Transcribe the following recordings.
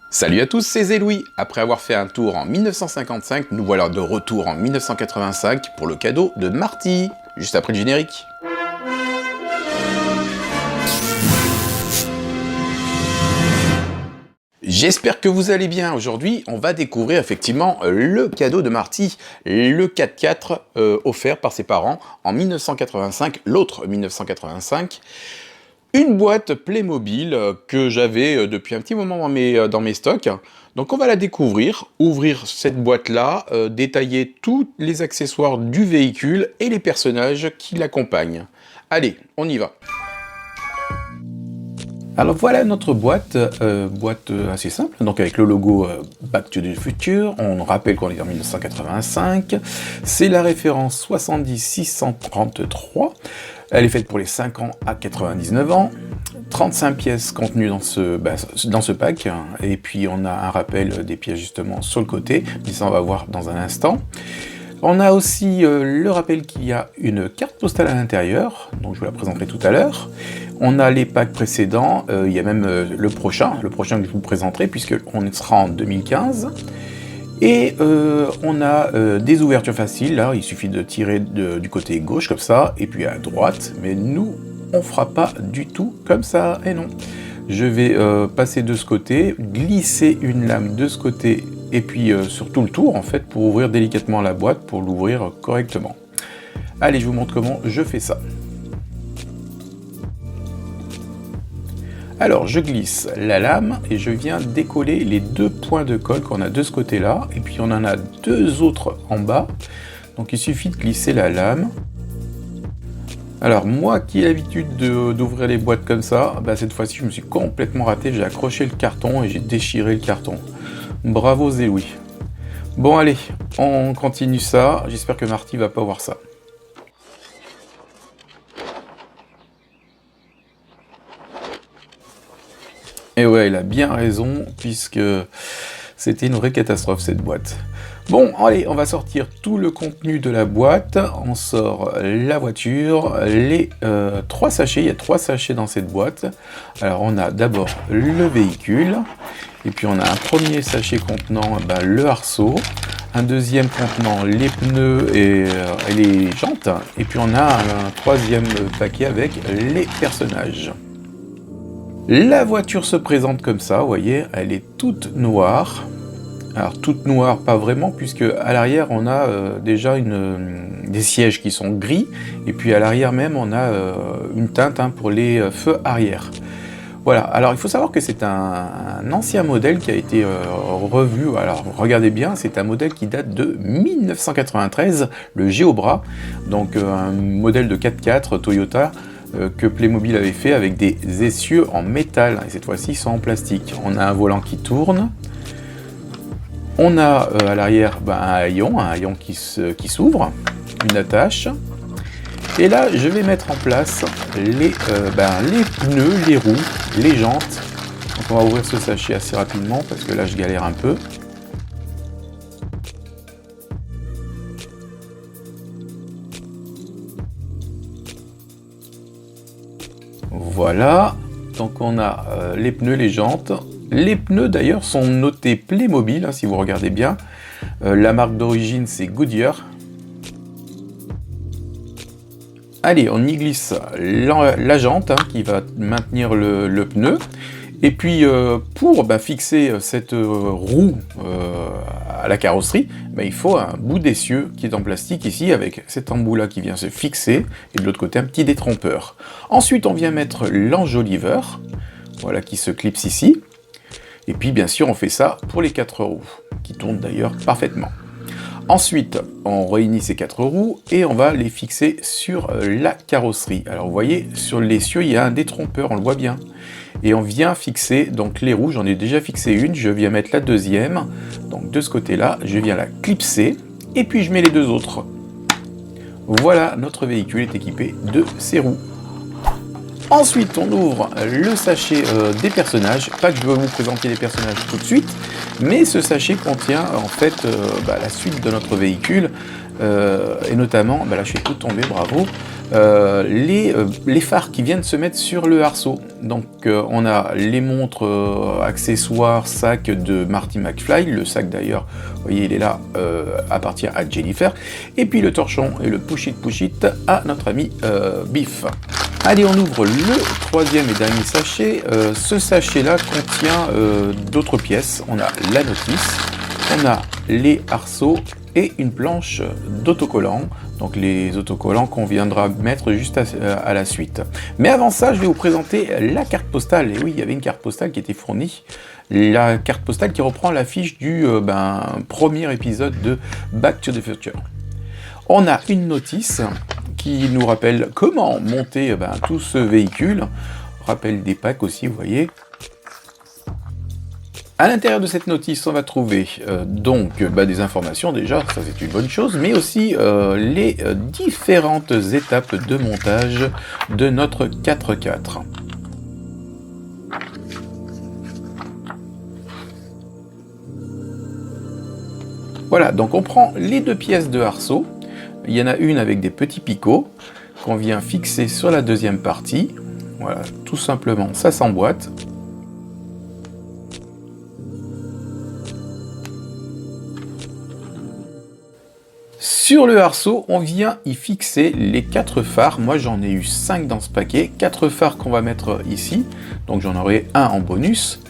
Salut à tous, c'est Zéloui. Après avoir fait un tour en 1955, nous voilà de retour en 1985 pour le cadeau de Marty, juste après le générique. J'espère que vous allez bien. Aujourd'hui, on va découvrir effectivement le cadeau de Marty, le 4x4 offert par ses parents en 1985, l'autre 1985. Une boîte Playmobil que j'avais depuis un petit moment dans mes stocks. Donc on va la découvrir, ouvrir cette boîte-là, détailler tous les accessoires du véhicule et les personnages qui l'accompagnent. Allez, on y va. Alors voilà notre boîte, boîte assez simple, donc avec le logo Back to the Future. On rappelle qu'on est en 1985. C'est la référence 70633. Elle est faite pour les 5 ans à 99 ans. 35 pièces contenues dans ce pack. Et puis on a un rappel des pièces justement sur le côté, mais ça on va voir dans un instant. On a aussi le rappel qu'il y a une carte postale à l'intérieur, donc je vous la présenterai tout à l'heure. On a les packs précédents, il y a même le prochain que je vous présenterai, puisqu'on sera en 2015. Et on a des ouvertures faciles, là, il suffit de tirer du côté gauche comme ça, et puis à droite, mais nous, on fera pas du tout comme ça, et non. Je vais passer de ce côté, glisser une lame de ce côté, et puis sur tout le tour, en fait, pour ouvrir délicatement la boîte, pour l'ouvrir correctement. Allez, je vous montre comment je fais ça. Alors, je glisse la lame et je viens décoller les deux points de colle qu'on a de ce côté-là, et puis on en a deux autres en bas. Donc il suffit de glisser la lame. Alors moi qui ai l'habitude d'ouvrir les boîtes comme ça, cette fois-ci je me suis complètement raté, j'ai accroché le carton et j'ai déchiré le carton. Bravo Zéloui. Bon allez, on continue ça, j'espère que Marty va pas voir ça. Et ouais, il a bien raison, puisque c'était une vraie catastrophe cette boîte. Bon, allez, on va sortir tout le contenu de la boîte. On sort la voiture, les 3 sachets. Il y a 3 sachets dans cette boîte. Alors, on a d'abord le véhicule. Et puis, on a un premier sachet contenant le arceau. Un deuxième contenant les pneus et les jantes. Et puis, on a un troisième paquet avec les personnages. La voiture se présente comme ça, vous voyez, elle est toute noire. Alors toute noire, pas vraiment, puisque à l'arrière on a déjà des sièges qui sont gris, et puis à l'arrière même on a une teinte pour les feux arrière. Voilà, alors il faut savoir que c'est un ancien modèle qui a été revu, alors regardez bien, c'est un modèle qui date de 1993, le Geobra, donc un modèle de 4x4 Toyota, que Playmobil avait fait avec des essieux en métal, et cette fois-ci ils sont en plastique. On a un volant qui tourne, on a à l'arrière un haillon qui s'ouvre, une attache, et là je vais mettre en place les pneus, les roues, les jantes. Donc on va ouvrir ce sachet assez rapidement parce que là je galère un peu. Voilà, donc on a les pneus, les jantes. Les pneus d'ailleurs sont notés Playmobil, si vous regardez bien. La marque d'origine c'est Goodyear. Allez, on y glisse la jante qui va maintenir le pneu. Et puis pour fixer cette roue à la carrosserie, il faut un bout d'essieu qui est en plastique ici, avec cet embout là qui vient se fixer, et de l'autre côté un petit détrompeur. Ensuite on vient mettre l'enjoliveur, voilà, qui se clipse ici. Et puis bien sûr on fait ça pour les 4 roues, qui tournent d'ailleurs parfaitement. Ensuite, on réunit ces 4 roues et on va les fixer sur la carrosserie. Alors vous voyez, sur l'essieu, il y a un détrompeur, on le voit bien. Et on vient fixer donc les roues, j'en ai déjà fixé une, je viens mettre la deuxième. Donc de ce côté-là, je viens la clipser et puis je mets les deux autres. Voilà, notre véhicule est équipé de ces roues. Ensuite, on ouvre le sachet des personnages. Pas que je veux vous présenter les personnages tout de suite, mais ce sachet contient en fait la suite de notre véhicule. et notamment, bah là je fais tout tomber, bravo, les phares qui viennent se mettre sur le arceau. Donc on a les montres, accessoires, sacs de Marty McFly, le sac d'ailleurs, vous voyez il est là, appartient à Jennifer, et puis le torchon et le push-it à notre ami Biff. Allez, on ouvre le troisième et dernier sachet. Ce sachet-là contient d'autres pièces. On a la notice, on a les arceaux et une planche d'autocollants. Donc les autocollants qu'on viendra mettre juste à la suite. Mais avant ça, je vais vous présenter la carte postale. Et oui, il y avait une carte postale qui était fournie. La carte postale qui reprend l'affiche du premier épisode de Back to the Future. On a une notice qui nous rappelle comment monter tout ce véhicule. Rappel des packs aussi, vous voyez. À l'intérieur de cette notice, on va trouver des informations déjà, ça c'est une bonne chose, mais aussi les différentes étapes de montage de notre 4x4. Voilà, donc on prend les deux pièces de arceau. Il y en a une avec des petits picots qu'on vient fixer sur la deuxième partie. Voilà, tout simplement, ça s'emboîte. Sur le arceau, on vient y fixer les 4 phares. Moi, j'en ai eu 5 dans ce paquet. 4 phares qu'on va mettre ici. Donc, j'en aurai un en bonus.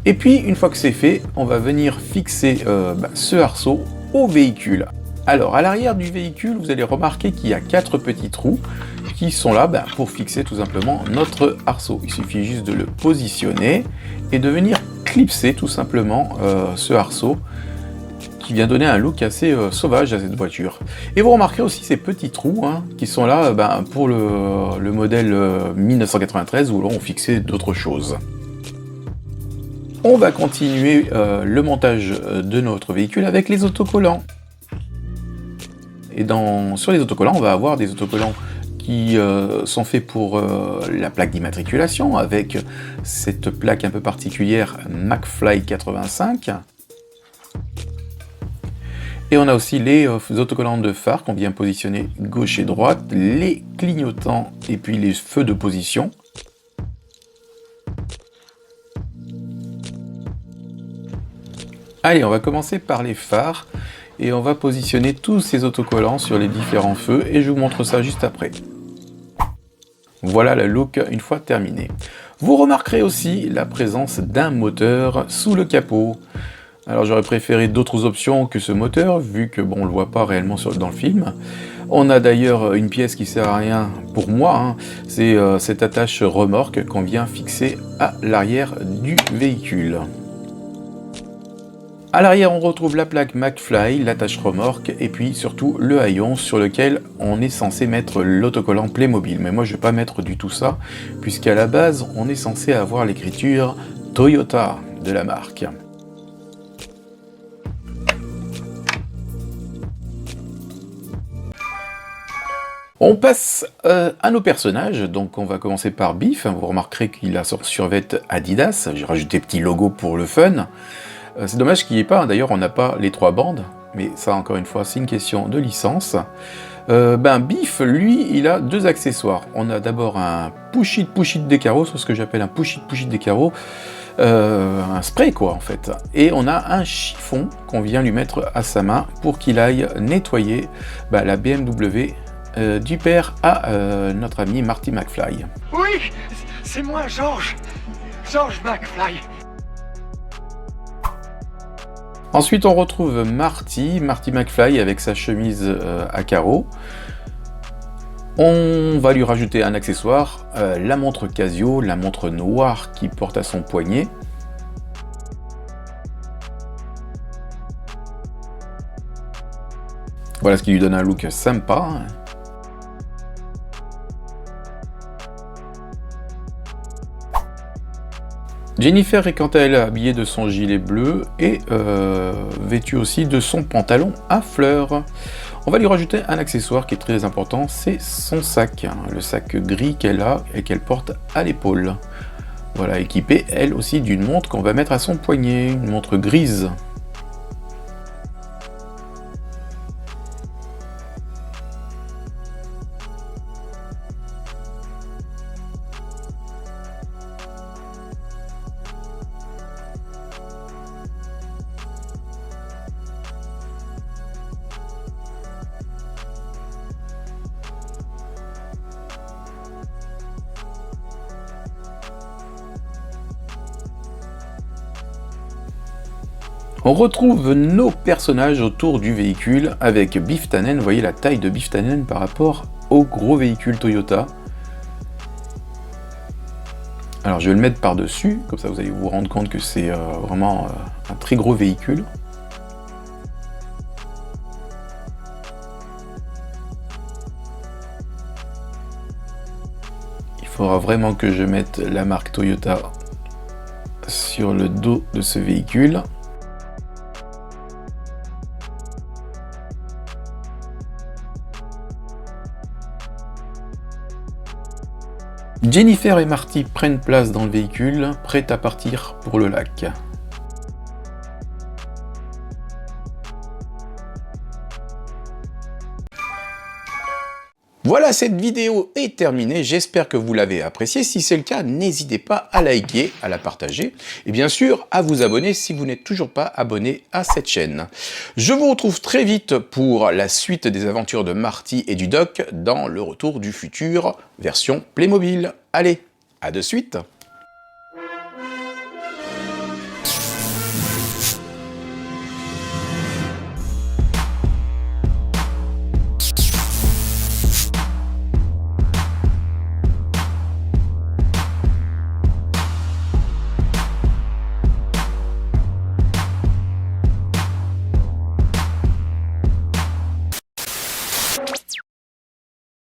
Et puis, une fois que c'est fait, on va venir fixer ce arceau au véhicule. Alors, à l'arrière du véhicule, vous allez remarquer qu'il y a 4 petits trous qui sont là pour fixer tout simplement notre arceau. Il suffit juste de le positionner et de venir clipser tout simplement ce arceau qui vient donner un look assez sauvage à cette voiture. Et vous remarquerez aussi ces petits trous qui sont là pour le modèle 1993 où l'on fixait d'autres choses. On va continuer le montage de notre véhicule avec les autocollants. Et sur les autocollants, on va avoir des autocollants qui sont faits pour la plaque d'immatriculation avec cette plaque un peu particulière McFly 85. Et on a aussi les autocollants de phare qu'on vient positionner gauche et droite, les clignotants et puis les feux de position. Allez, on va commencer par les phares et on va positionner tous ces autocollants sur les différents feux et je vous montre ça juste après. Voilà le look une fois terminé. Vous remarquerez aussi la présence d'un moteur sous le capot. Alors j'aurais préféré d'autres options que ce moteur, vu que on le voit pas réellement dans le film. On a d'ailleurs une pièce qui sert à rien pour moi, c'est cette attache remorque qu'on vient fixer à l'arrière du véhicule. À l'arrière, on retrouve la plaque McFly, l'attache remorque et puis surtout le haillon sur lequel on est censé mettre l'autocollant Playmobil. Mais moi je vais pas mettre du tout ça, puisqu'à la base on est censé avoir l'écriture Toyota de la marque. On passe à nos personnages, donc on va commencer par Biff. Vous remarquerez qu'il a son survêt Adidas, j'ai rajouté petit logo pour le fun. C'est dommage qu'il n'y ait pas, d'ailleurs on n'a pas les 3 bandes, mais ça encore une fois c'est une question de licence. Biff, lui, il a 2 accessoires. On a d'abord un push-it des carreaux, c'est ce que j'appelle un push-it des carreaux, un spray quoi en fait. Et on a un chiffon qu'on vient lui mettre à sa main pour qu'il aille nettoyer la BMW du père à notre ami Marty McFly. Oui, c'est moi, George McFly. Ensuite, on retrouve Marty McFly avec sa chemise à carreaux. On va lui rajouter un accessoire, la montre Casio, la montre noire qu'il porte à son poignet. Voilà ce qui lui donne un look sympa. Jennifer est quant à elle habillée de son gilet bleu et vêtue aussi de son pantalon à fleurs. On va lui rajouter un accessoire qui est très important, c'est son sac, le sac gris qu'elle a et qu'elle porte à l'épaule. Voilà, équipée elle aussi d'une montre qu'on va mettre à son poignet, une montre grise. On retrouve nos personnages autour du véhicule avec Biff Tannen. Vous voyez la taille de Biff Tannen par rapport au gros véhicule Toyota. Alors je vais le mettre par-dessus, comme ça vous allez vous rendre compte que c'est vraiment un très gros véhicule. Il faudra vraiment que je mette la marque Toyota sur le dos de ce véhicule. Jennifer et Marty prennent place dans le véhicule, prêtes à partir pour le lac. Voilà, cette vidéo est terminée, j'espère que vous l'avez appréciée. Si c'est le cas, n'hésitez pas à liker, à la partager et bien sûr à vous abonner si vous n'êtes toujours pas abonné à cette chaîne. Je vous retrouve très vite pour la suite des aventures de Marty et du Doc dans le Retour du futur version Playmobil. Allez, à de suite!